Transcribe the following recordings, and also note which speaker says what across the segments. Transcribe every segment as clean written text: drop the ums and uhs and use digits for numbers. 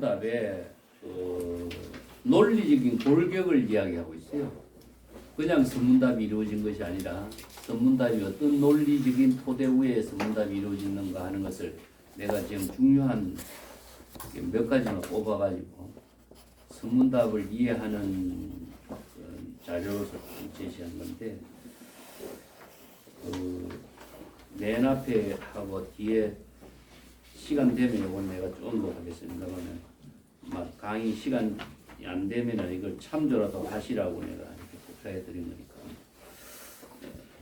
Speaker 1: 선문답에 논리적인 골격을 이야기하고 있어요. 그냥 선문답이 이루어진 것이 아니라 선문답이 어떤 논리적인 토대 위에 선문답이 이루어지는가 하는 것을 내가 지금 중요한 몇 가지만 뽑아가지고 선문답을 이해하는 자료로서 제시한 건데, 맨 앞에 하고 뒤에 시간 되면 이건 내가 좀 더 하겠습니다만, 막 강의 시간이 안 되면은 이걸 참조라도 하시라고 내가 이렇게 부탁해 드린 거니까.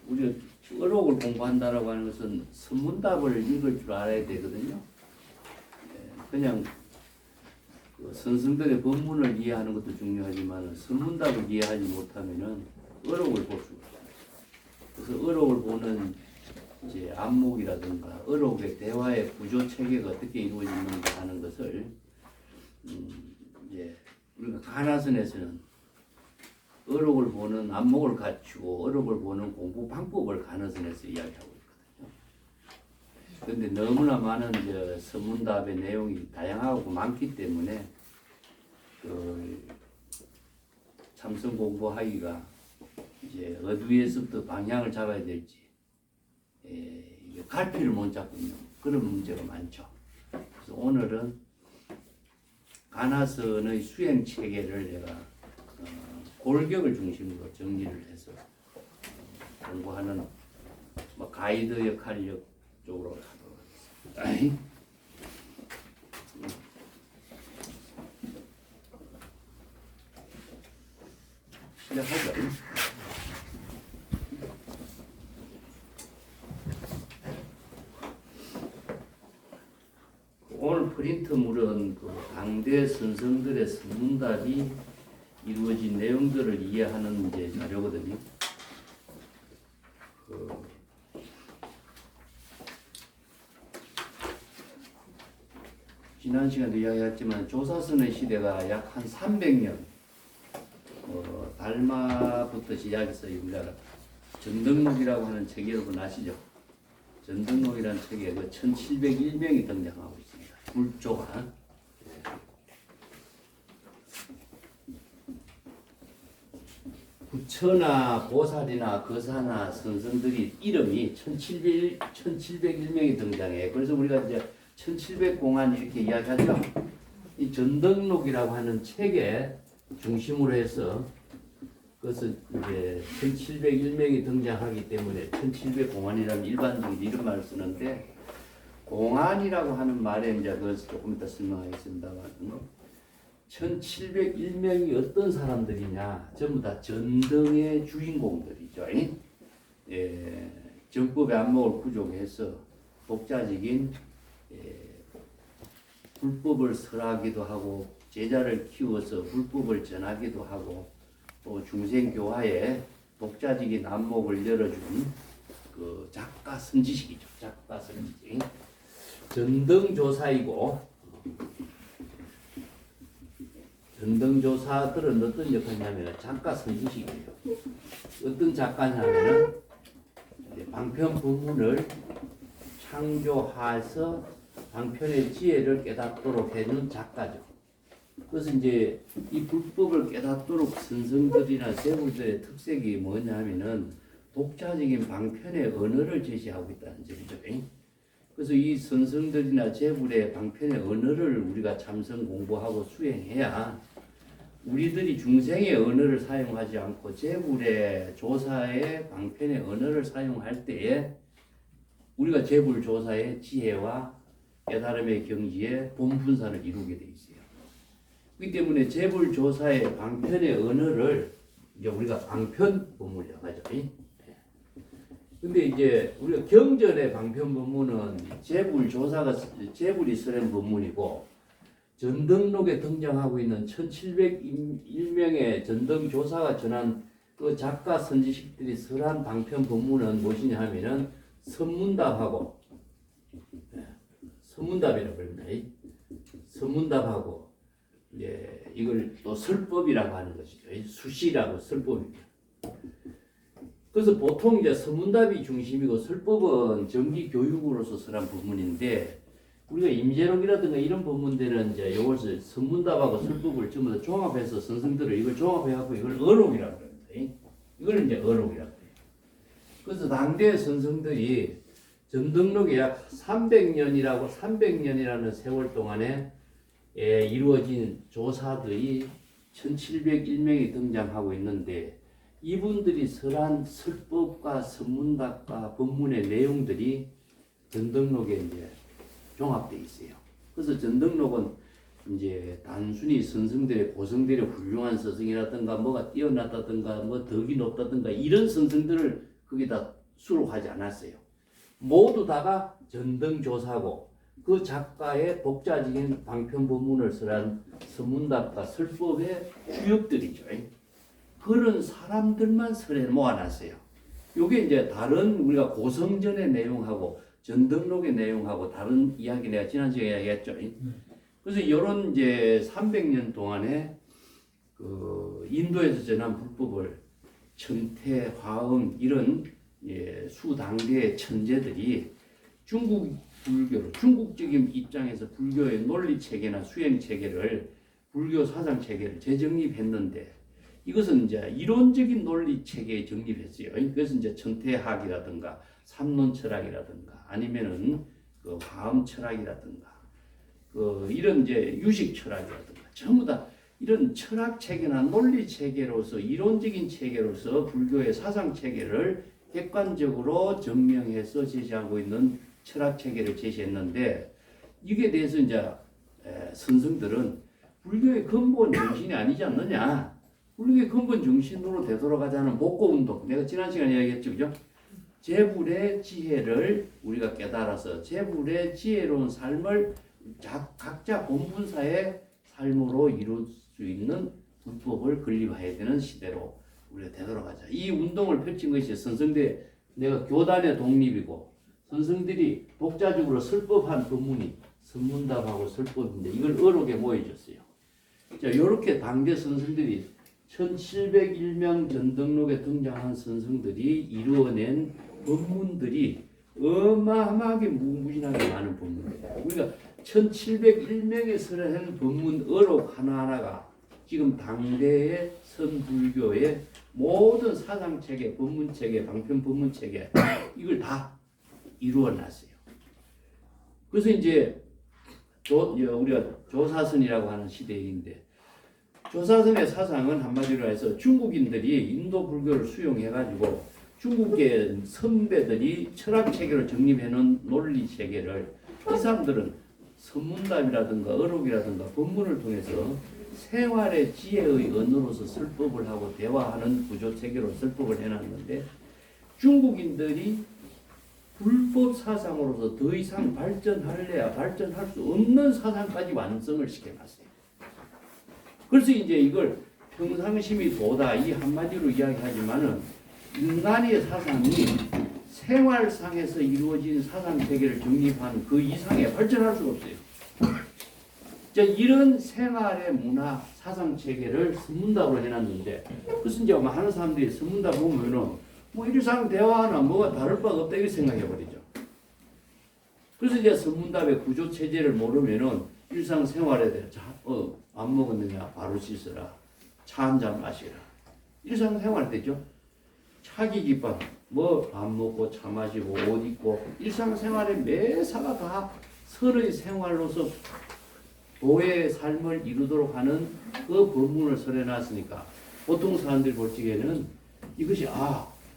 Speaker 1: 우리가 어록을 공부한다라고 하는 것은 선문답을 읽을 줄 알아야 되거든요. 그냥 그 선생들의 본문을 이해하는 것도 중요하지만 선문답을 이해하지 못하면은 어록을 볼 수가 없어요. 그래서 어록을 보는 이제 안목이라든가 어록의 대화의 구조 체계가 어떻게 이루어지는가 하는 것을 이제 우리가 가나선에서는 어록을 보는 안목을 갖추고 어록을 보는 공부 방법을 가나선에서 이야기하고 있거든요. 그런데 너무나 많은 이제 선문답의 내용이 다양하고 많기 때문에 그 참선 공부하기가 이제 어디에서부터 방향을 잡아야 될지 이게 갈피를 못 잡고 있는 그런 문제가 많죠. 그래서 오늘은 가나선의 수행 체계를 내가 골격을 중심으로 정리를 해서 공부하는 뭐 가이드 역할 쪽으로 가도록 하겠습니다. 시작하죠. 오늘 프린트물은 그 당대 선생들의 선문답이 이루어진 내용들을 이해하는 이제 자료거든요. 지난 시간도 이야기했지만 조사선의 시대가 약 한 300년 달마부터 시작해서 우리가 전등록이라고 하는 책이 여러분 아시죠? 전등록이라는 책에 그 1701명이 등장하고 있습니다. 불조가. 부처나 보살이나 거사나 선생들이 이름이 1701명이 등장해. 그래서 우리가 이제 1700공안 이렇게 이야기하죠. 이 전등록이라고 하는 책에 중심으로 해서 그것은 이제 1701명이 등장하기 때문에 1700공안이라는 일반적인 이런 말을 쓰는데, 공안이라고 하는 말에 이제 그것을 조금 이따 설명하겠습니다만 1701명이 어떤 사람들이냐, 전부 다 전등의 주인공들이죠. 정법의 안목을 구족해서 독자적인 불법을 설하기도 하고 제자를 키워서 불법을 전하기도 하고 또 중생교화에 독자적인 안목을 열어준 그 작가 선지식이죠. 작가 선지식. 전등조사이고, 전등조사들은 어떤 역할이냐면 작가 선지식이에요. 어떤 작가냐면은 방편 본문을 창조해서 방편의 지혜를 깨닫도록 해주는 작가죠. 그래서 이제 이 불법을 깨닫도록 선생들이나 세불들의 특색이 뭐냐면은 독자적인 방편의 언어를 제시하고 있다는 점이죠. 그래서 이 선생들이나 제불의 방편의 언어를 우리가 참선 공부하고 수행해야 우리들이 중생의 언어를 사용하지 않고 제불의 조사의 방편의 언어를 사용할 때에 우리가 제불 조사의 지혜와 깨달음의 경지에 본분사를 이루게 돼 있어요. 그렇기 때문에 제불 조사의 방편의 언어를 이제 우리가 방편 본문이라고 하죠. 근데 이제 우리가 경전의 방편 본문은 제불 조사가 제불이 쓰는 본문이고, 전등록에 등장하고 있는 1701명의 전등 조사가 전한 그 작가 선지식들이 설한 방편 본문은 무엇이냐 하면은 선문답하고, 선문답이라고 합니다. 선문답하고 이걸 또 설법이라고 하는 것이죠. 수시라고 설법입니다. 그래서 보통 이제 선문답이 중심이고 설법은 정기 교육으로서 설한 부분인데, 우리가 임재록이라든가 이런 법문들은 이제 이것을 선문답하고 설법을 전부 다 종합해서 선생들을 이걸 종합해갖고 이걸 어록이라고 그럽니다. 이걸 이제 어록이라고 해요. 그래서 당대 선생들이 전등록이 약 300년이라는 세월 동안에 이루어진 조사들이 1701명이 등장하고 있는데 이분들이 설한 설법과 선문답과 법문의 내용들이 전등록에 이제 종합되어 있어요. 그래서 전등록은 이제 단순히 선생들의 고성들의 훌륭한 스승이라든가 뭐가 뛰어났다든가 뭐 덕이 높다든가 이런 선생들을 거기다 수록하지 않았어요. 모두 다가 전등조사고 그 작가의 독자적인 방편법문을 설한 선문답과 설법의 주역들이죠. 그런 사람들만 설에 모아놨어요. 요게 이제 다른 우리가 고성전의 내용하고 전등록의 내용하고 다른 이야기 내가 지난 시간에 이야기했죠. 그래서 이런 이제 300년 동안에 그 인도에서 전한 불법을 천태, 화엄 이런 수당대의 천재들이 중국 불교로 중국적인 입장에서 불교의 논리 체계나 수행 체계를 불교 사상 체계를 재정립했는데 이것은 이제 이론적인 논리 체계에 정립했어요. 그래서 이제 천태학이라든가 삼론 철학이라든가 아니면은 그 화엄 철학이라든가 그 이런 이제 유식 철학이라든가 전부 다 이런 철학 체계나 논리 체계로서 이론적인 체계로서 불교의 사상 체계를 객관적으로 증명해서 제시하고 있는 철학 체계를 제시했는데 이게 대해서 이제 선생들은 불교의 근본 정신이 아니지 않느냐. 불교의 근본 정신으로 되돌아가자는 복고 운동. 내가 지난 시간에 이야기했죠, 그죠? 재불의 지혜를 우리가 깨달아서 재불의 지혜로운 삶을 각자 본분사의 삶으로 이룰 수 있는 불법을 건립해야 되는 시대로 우리가 되돌아가자. 이 운동을 펼친 것이 선생들 내가 교단의 독립이고 선생들이 독자적으로 설법한 법문이 선문답하고 설법인데 이걸 어록에 모여줬어요. 자, 이렇게 당대 선생들이 1701명 전등록에 등장한 선생들이 이루어낸 법문들이 어마어마하게 무궁무진하게 많은 법문이에요. 우리가 1701명의 설한 법문 어록 하나하나가 지금 당대의 선불교의 모든 사상체계, 법문체계, 방편법문체계 이걸 다 이루어놨어요. 그래서 이제 우리가 조사선이라고 하는 시대인데 조사선의 사상은 한마디로 해서 중국인들이 인도 불교를 수용해가지고 중국의 선배들이 철학체계를 정립해놓은 논리체계를 이 사람들은 선문답이라든가 어록이라든가 법문을 통해서 생활의 지혜의 언어로서 설법을 하고 대화하는 구조체계로 설법을 해놨는데 중국인들이 불법 사상으로서 더 이상 발전할래야 발전할 수 없는 사상까지 완성을 시켜놨어요. 그래서 이제 이걸 평상심이 도다 이 한마디로 이야기하지만은 인간의 사상이 생활상에서 이루어진 사상체계를 정립한 그 이상에 발전할 수가 없어요. 자, 이런 생활의 문화 사상체계를 선문답으로 해놨는데 그래서 이제 많은 사람들이 선문답 보면은 뭐 일상 대화나 뭐가 다를 바가 없다 이렇게 생각해버리죠. 그래서 이제 선문답의 구조체제를 모르면은 일상생활에 대해 안 먹었느냐 바로 씻어라. 차 한 잔 마시라. 일상생활 되죠. 차기 기밥 뭐 밥 먹고 차 마시고 옷 입고 일상생활의 매사가 다 서로의 생활로서 도의 삶을 이루도록 하는 그 법문을 설해놨으니까 보통 사람들이 볼 적에는 이것이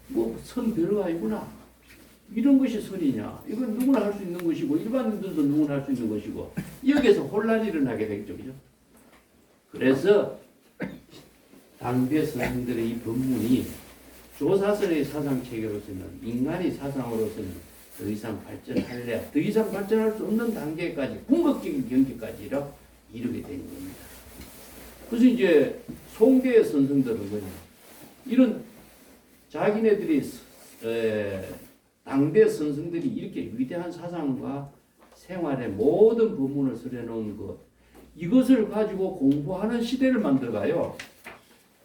Speaker 1: 뭐 선 별거 아니구나. 이런 것이 선이냐. 이건 누구나 할 수 있는 것이고 일반인들도 누구나 할 수 있는 것이고 여기에서 혼란이 일어나게 되겠죠. 그죠? 그래서 당대 선생들의 이 법문이 조사설의 사상체계로서는 인간의 사상으로서는 더 이상 발전할래야 더 이상 발전할 수 없는 단계까지 궁극적인 경지까지로 이르게 된 겁니다. 그래서 이제 송대의 선생들은 뭐냐 이런 자기네들이 당대 선생들이 이렇게 위대한 사상과 생활의 모든 법문을 설해놓은 것 이것을 가지고 공부하는 시대를 만들어가요.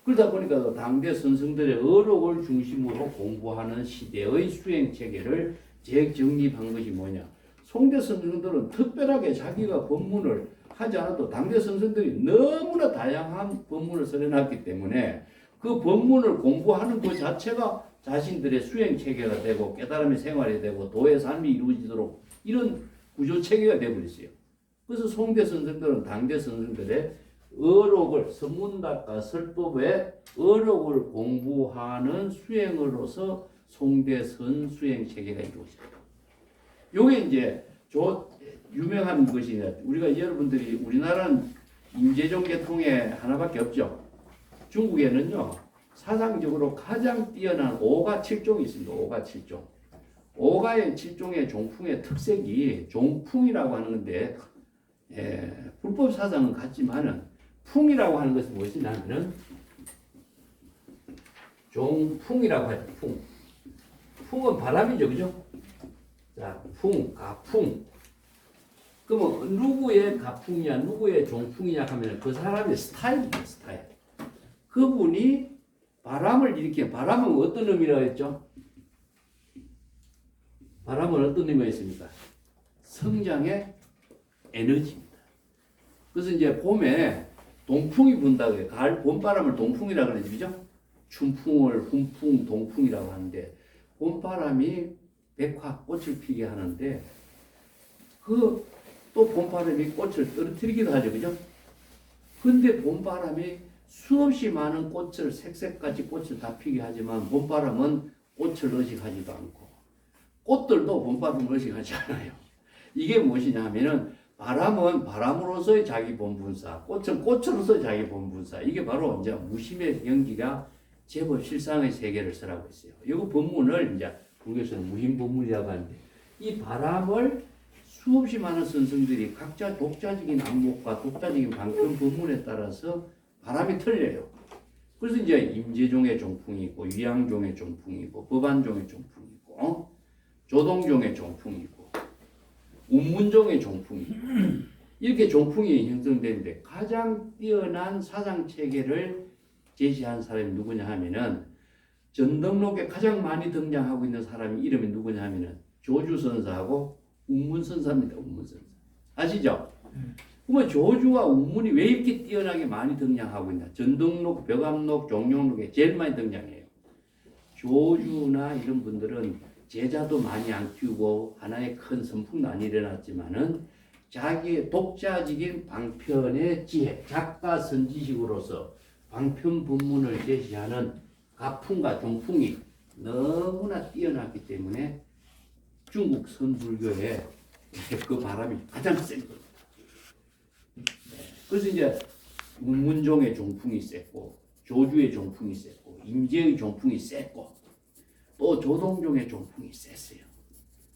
Speaker 1: 그러다 보니까 당대 선생들의 어록을 중심으로 공부하는 시대의 수행체계를 재정립한 것이 뭐냐 송대 선생들은 특별하게 자기가 법문을 하지 않아도 당대 선생들이 너무나 다양한 법문을 써내놨기 때문에 그 법문을 공부하는 그 자체가 자신들의 수행 체계가 되고 깨달음의 생활이 되고 도의 삶이 이루어지도록 이런 구조 체계가 되어버렸어요. 그래서 송대 선생들은 당대 선생들의 어록을 선문답과 설법의 어록을 공부하는 수행으로서 송대 선수행 체계가 이루어져요. 요게 이제 유명한 것이 우리가 여러분들이 우리나라는 임재종 계통에 하나밖에 없죠. 중국에는요 사상적으로 가장 뛰어난 오가 7종이 있습니다. 오가 7종. 오가의 7종의 종풍의 특색이 종풍이라고 하는 건데 불법 사상은 같지만은 풍이라고 하는 것은 무엇이냐면은 종풍이라고 하죠. 풍. 풍은 바람이죠, 그죠? 자, 풍, 가풍. 그러면 누구의 가풍이냐, 누구의 종풍이냐 하면 그 사람의 스타일입니다, 스타일. 그분이 바람을 일으키는, 바람은 어떤 의미라고 했죠? 바람은 어떤 의미가 있습니까? 성장의 에너지입니다. 그래서 이제 봄에 동풍이 분다고 해요. 가을 봄바람을 동풍이라고 그러죠, 그죠? 춘풍을 훈풍, 동풍이라고 하는데 봄바람이 백화 꽃을 피게 하는데 또 봄바람이 꽃을 떨어뜨리기도 하죠, 그죠? 근데 봄바람이 수없이 많은 꽃을 색색까지 꽃을 다 피게 하지만 봄바람은 꽃을 의식하지도 않고 꽃들도 봄바람을 의식하지 않아요. 이게 무엇이냐 하면은 바람은 바람으로서의 자기 본분사, 꽃은 꽃으로서의 자기 본분사. 이게 바로 이제 무심의 연기가 제법 실상의 세계를 쓰라고 했어요. 이 법문을 이제 불교에서는 무심법문이라고 하는데 이 바람을 수없이 많은 선생들이 각자 독자적인 안목과 독자적인 방편 법문에 따라서 바람이 틀려요. 그래서 이제 임재종의 종풍이 있고 위양종의 종풍이 있고 법안종의 종풍이 있고 조동종의 종풍이 있고 운문종의 종풍이 있고 이렇게 종풍이 형성되는데 가장 뛰어난 사상 체계를 제시한 사람이 누구냐 하면은 전등록에 가장 많이 등장하고 있는 사람이 이름이 누구냐 하면은 조주선사하고 운문선사입니다. 운문선사. 아시죠? 그러면 조주와 운문이 왜 이렇게 뛰어나게 많이 등장하고 있나? 전등록, 벽암록, 종룡록에 제일 많이 등장해요. 조주나 이런 분들은 제자도 많이 안 키우고 하나의 큰 선풍도 안 일어났지만은 자기의 독자적인 방편의 지혜, 작가 선지식으로서 방편 본문을 제시하는 가풍과 종풍이 너무나 뛰어났기 때문에 중국 선불교에 그 바람이 가장 센 겁니다. 그래서 이제 운문종의 종풍이 셌고 조주의 종풍이 셌고 임재의 종풍이 셌고 또 조동종의 종풍이 셌어요.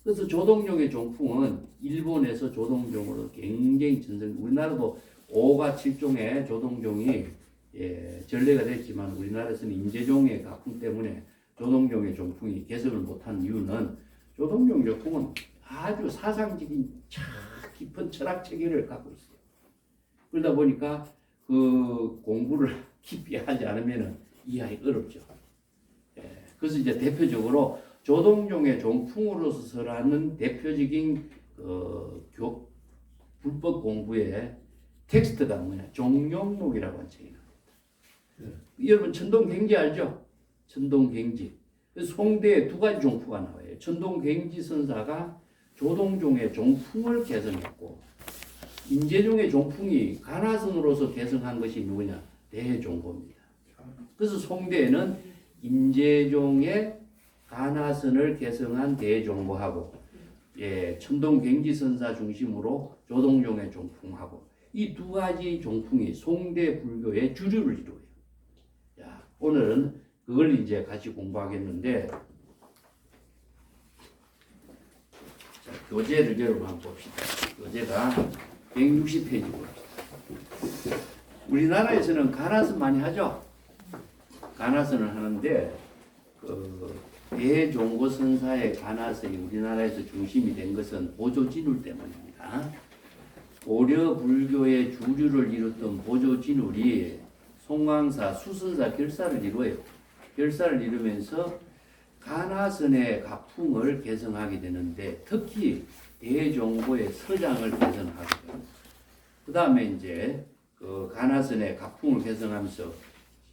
Speaker 1: 그래서 조동종의 종풍은 일본에서 조동종으로 굉장히 전승, 우리나라도 5가 7종의 조동종이 전례가 됐지만 우리나라에서는 임재종의 가풍 때문에 조동종의 종풍이 개선을 못한 이유는 조동종 종풍은 아주 사상적인 깊은 철학 체계를 갖고 있어요. 그러다 보니까 그 공부를 깊이 하지 않으면 이해하기 어렵죠. 그래서 이제 대표적으로 조동종의 종풍으로서 설하는 대표적인 불법 공부의 텍스트가 뭐냐? 종룡록이라고 하는 책이 나옵니다. 여러분 천동갱지 알죠? 천동갱지. 송대에 두 가지 종fu가 나와요. 천동갱지 선사가 조동종의 종풍을 개성했고 임재종의 종풍이 가나선으로서 개성한 것이 누구냐? 대종보입니다. 그래서 송대에는 임재종의 가나선을 개성한 대종보하고 천동갱지 선사 중심으로 조동종의 종풍하고 이 두 가지 종풍이 송대 불교의 주류를 이루어요. 자, 오늘은 그걸 이제 같이 공부하겠는데 자, 교재를 여러분 한번 봅시다. 교재가 160페이지 봅시다. 우리나라에서는 가나선 많이 하죠. 가나선을 하는데 대종고 선사의 가나선이 우리나라에서 중심이 된 것은 보조진울 때문입니다. 고려 불교의 주류를 이뤘던 보조진울이 송광사, 수선사 결사를 이루어요. 결사를 이루면서 가나선의 가풍을 개성하게 되는데 특히 대종고의 서장을 개성하거든요. 그 다음에 이제 그 가나선의 가풍을 개성하면서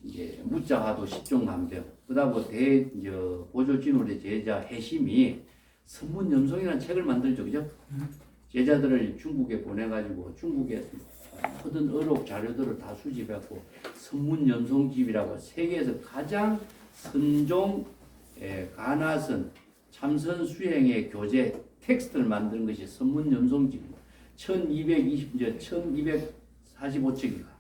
Speaker 1: 이제 무자화도 십종만병, 그 다음에 보조진울의 제자 해심이 선문염송이라는 책을 만들죠, 그죠? 제자들을 중국에 보내가지고 중국에 모든 어록 자료들을 다 수집해갖고 선문염송집이라고 세계에서 가장 선종 가나선 참선 수행의 교재 텍스트를 만든 것이 선문염송집입니다. 1245척인가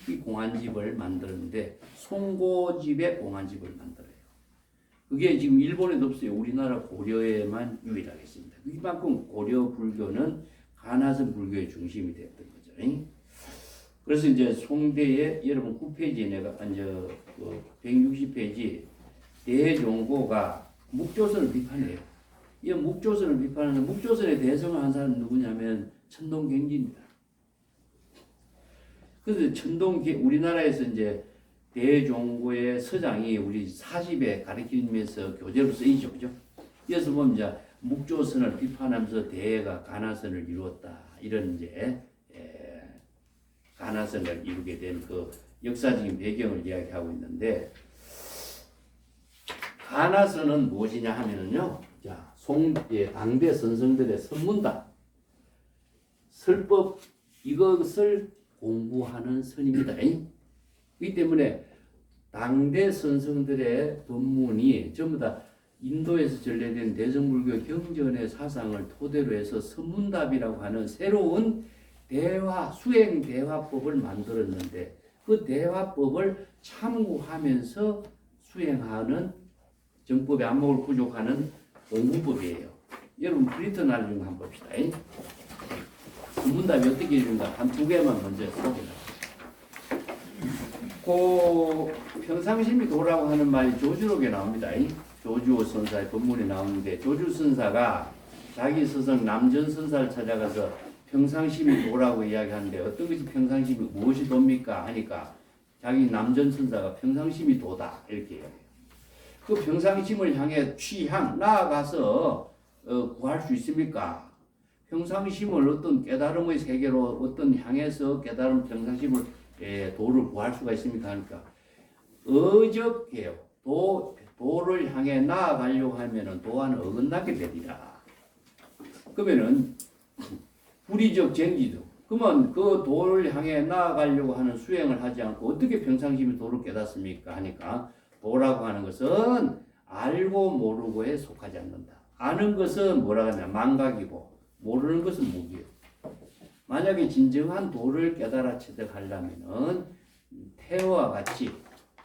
Speaker 1: 이 공안집을 만들었는데 송고집의 공안집을 만들어요. 그게 지금 일본에도 없어요. 우리나라 고려에만 유일하게 있습니다. 이만큼 고려 불교는 가나선 불교의 중심이 됐던 거죠. 그래서 이제 송대의 여러분 9페이지에 내가 이제 160페이지 대종고가 묵조선을 비판해요. 이 묵조선을 비판하는 묵조선의 대성을 한 사람은 누구냐면 천동경지입니다. 그래서 우리나라에서 이제 대종고의 서장이 우리 40에 가르치면서 교재로 쓰이죠, 그죠? 이어서 보면 이제 묵조선을 비판하면서 대가 가나선을 이루었다. 이런 이제 가나선을 이루게 된 그 역사적인 배경을 이야기하고 있는데, 가나선은 무엇이냐 하면은요, 자, 당대 선성들의 선문답, 설법, 이것을 공부하는 선입니다. 그렇기 때문에 당대 선성들의 법문이 전부 다 인도에서 전래된 대성불교 경전의 사상을 토대로 해서 선문답이라고 하는 새로운 수행 대화법을 만들었는데, 그 대화법을 참고하면서 수행하는 정법의 안목을 구족하는 공부법이에요. 여러분 브리턴 알중 한번 봅시다. 선문답이 어떻게 이루는가 한 두 개만 먼저 써보자. 평상심이 도라고 하는 말이 조주록에 나옵니다. 조주 선사의 법문에 나오는데, 조주 선사가 자기 스승 남전 선사를 찾아가서 평상심이 도라고 이야기하는데, 어떤 것이 평상심이 무엇이 돕니까 하니까 자기 남전 선사가 평상심이 도다 이렇게 이야기해요. 그 평상심을 향해 나아가서 구할 수 있습니까? 평상심을 어떤 깨달음의 세계로 어떤 향해서 깨달음 평상심을 도를 구할 수가 있습니까 하니까 어적해요. 도를 향해 나아가려고 하면은 도와는 어긋나게 되리라. 그러면은 불의적 쟁지도, 그러면 그 도를 향해 나아가려고 하는 수행을 하지 않고 어떻게 평상심이 도를 깨닫습니까 하니까, 도라고 하는 것은 알고 모르고에 속하지 않는다. 아는 것은 뭐라고 하냐 망각이고, 모르는 것은 무기예요. 만약에 진정한 도를 깨달아 체득하려면은 태와 같이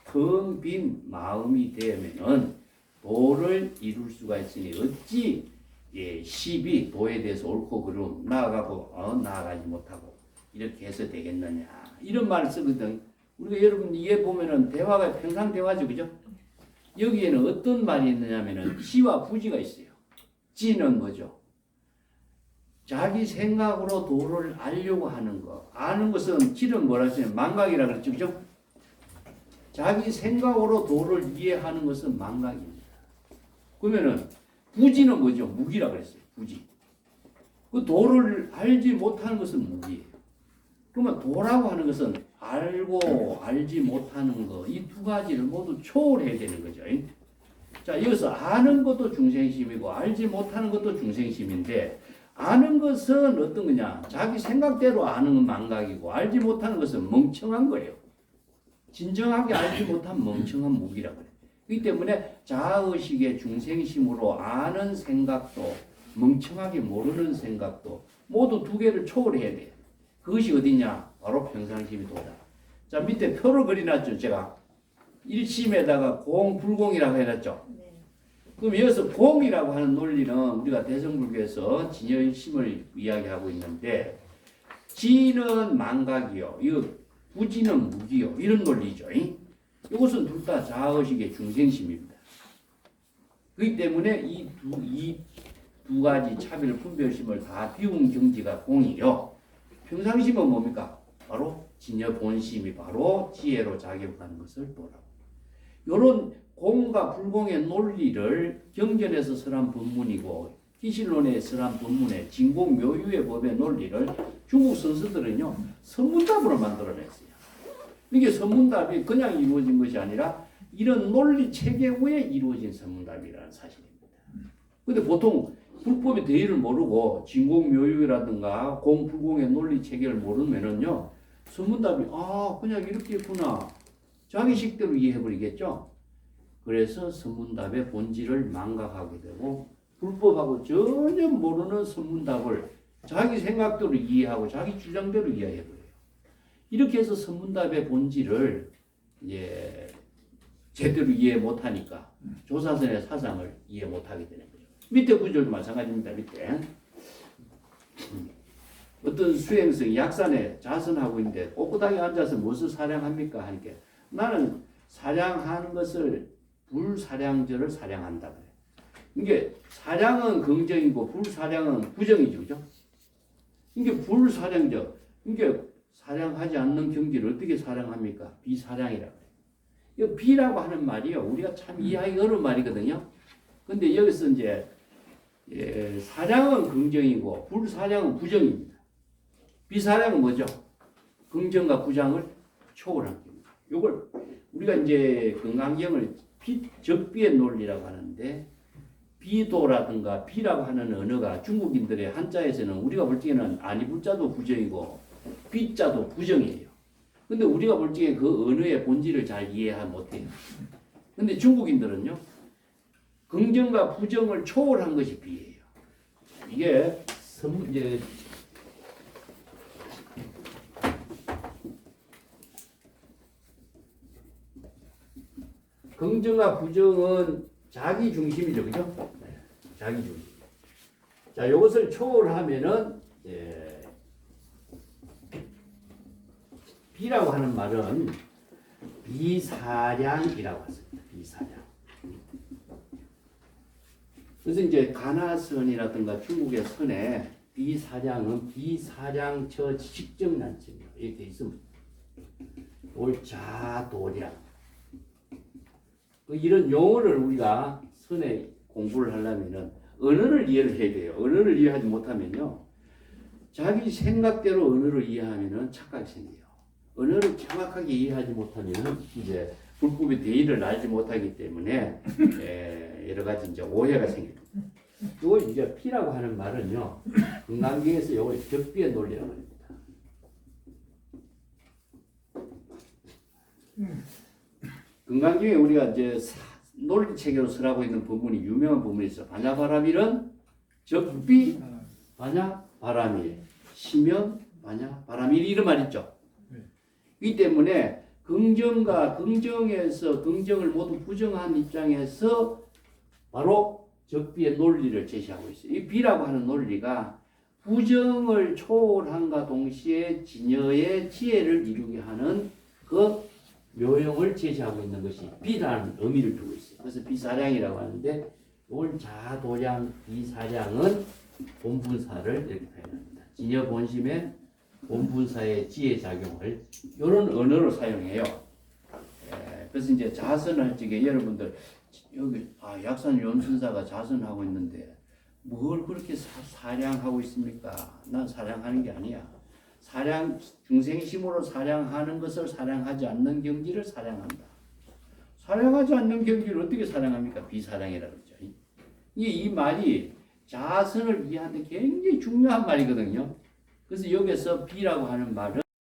Speaker 1: 텅 빈 마음이 되면은 도를 이룰 수가 있으니 어찌 시비 도에 대해서 옳고 그름 나아가고 나아가지 못하고 이렇게 해서 되겠느냐, 이런 말을 쓰거든. 우리가 여러분 이게 보면은 대화가 평상 대화죠, 그죠? 여기에는 어떤 말이 있느냐면은 지와 부지가 있어요. 지는 뭐죠? 자기 생각으로 도를 알려고 하는 거. 아는 것은 지는 뭐라 하시냐면 망각이라 그랬죠, 그죠? 자기 생각으로 도를 이해하는 것은 망각입니다. 그러면은 부지는 뭐죠? 무기라 그랬어요. 부지. 그 도를 알지 못하는 것은 무기예요. 그러면 도라고 하는 것은 알고 알지 못하는 거, 이 두 가지를 모두 초월해야 되는 거죠. 자, 여기서 아는 것도 중생심이고 알지 못하는 것도 중생심인데, 아는 것은 어떤 거냐? 자기 생각대로 아는 건 망각이고, 알지 못하는 것은 멍청한 거예요. 진정하게 알지 못한 멍청한 무기라고 그래요. 그렇기 때문에 자아의식의 중생심으로 아는 생각도, 멍청하게 모르는 생각도 모두 두 개를 초월해야 돼요. 그것이 어디냐? 바로 평상심이 도다. 자, 밑에 표를 그려놨죠, 제가. 일심에다가 공, 불공이라고 해놨죠. 네. 그럼 여기서 공이라고 하는 논리는 우리가 대성불교에서 진여일심을 이야기하고 있는데, 지는 망각이요, 부지는 무기요, 이런 논리죠. 이것은 둘 다 자아의식의 중생심입니다. 그렇기 때문에 이 두 가지 차별 분별심을 다 비운 경지가 공이요. 평상심은 뭡니까? 바로 진여 본심이 바로 지혜로 작용하는 것을 보라고. 요런 공과 불공의 논리를 경전에서 설한 법문이고 기실론에 설한 법문의 진공묘유의 법의 논리를 중국 선수들은요 선문답으로 만들어냈어요. 이게 선문답이 그냥 이루어진 것이 아니라 이런 논리 체계 위에 이루어진 선문답이라는 사실입니다. 근데 보통 불법의 대의를 모르고 진공묘유라든가 공불공의 논리 체계를 모르면은요 선문답이 그냥 이렇게 했구나 자기 식대로 이해해버리겠죠. 그래서 선문답의 본질을 망각하게 되고 불법하고 전혀 모르는 선문답을 자기 생각대로 이해하고 자기 주장대로 이해해버려요. 이렇게 해서 선문답의 본질을 제대로 이해 못하니까 조사선의 사상을 이해 못하게 되는 거죠. 밑에 구절도 마찬가지입니다. 밑에 어떤 수행성이 약산에 자선하고 있는데 꼿꼿하게 앉아서 무엇을 사량합니까? 하니까 나는 사량하는 것을 불사량저를 사량한다 그래. 이게 사량은 긍정이고 불사량은 부정이죠, 그죠? 이게 불사량저, 이게 사량하지 않는 경지를 어떻게 사량합니까? 비사량이라고 해요. 이 비라고 하는 말이요, 우리가 참 이해하기 어려운 말이거든요. 근데 여기서 이제 사량은 긍정이고 불사량은 부정입니다. 비사량은 뭐죠? 긍정과 부정을 초월한 겁니다. 이걸 우리가 이제 건강경을 적비의 논리라고 하는데 비도라든가 비라고 하는 언어가 중국인들의 한자에서는 우리가 볼 적에는 아니불자도 부정이고 비자도 부정이에요. 근데 우리가 볼 적에 그 언어의 본질을 잘 이해 못해요. 근데 중국인들은요 긍정과 부정을 초월한 것이 비예요. 이게 이제 긍정과 부정은 자기 중심이죠, 그죠? 네, 자기 중심. 자, 이것을 초월하면은 비라고 하는 말은 비사량이라고 했습니다. 비사량. 그래서 이제 가나선이라든가 중국의 선에 비사량은 비사량처 식정난증 이렇게 있습니다. 올자도량. 이런 용어를 우리가 선에 공부를 하려면은 언어를 이해를 해야 돼요. 언어를 이해하지 못하면요, 자기 생각대로 언어를 이해하면은 착각이 생겨요. 언어를 정확하게 이해하지 못하면은 이제 불법의 대의를 알지 못하기 때문에 여러 가지 이제 오해가 생깁니다. 이거 이제 피라고 하는 말은요, 건강경에서 이걸 적비의 논리라고 합니다. 건강경에 우리가 이제 논리 체계로 설하고 있는 부분이 유명한 부분이 있어. 반야바라밀은 적비 반야바라밀, 시면 반야바라밀 이런 말 있죠. 이 때문에 긍정과 긍정에서 긍정을 모두 부정한 입장에서 바로 적비의 논리를 제시하고 있어요. 이 비라고 하는 논리가 부정을 초월함과 동시에 진여의 지혜를 이루게 하는 그 묘용을 제시하고 있는 것이 비라는 의미를 두고 있어요. 그래서 비사량이라고 하는데 이걸 자도량 비사량은 본분사를 이렇게 표현합니다. 진여 본심의 본분사의 지혜 작용을 이런 언어로 사용해요. 그래서 이제 자선할 적에 여러분들 여기 약산 연순사가 자선하고 있는데 뭘 그렇게 사량하고 있습니까? 난 사량하는 게 아니야. 사량 중생심으로 사량하는 것을 사량하지 않는 경지를 사량한다. 사량하지 않는 경지를 어떻게 사량합니까? 비사량이라고 그러죠. 이 말이 자선을 이해하는데 굉장히 중요한 말이거든요. 그래서 여기서 비라고 하는 말은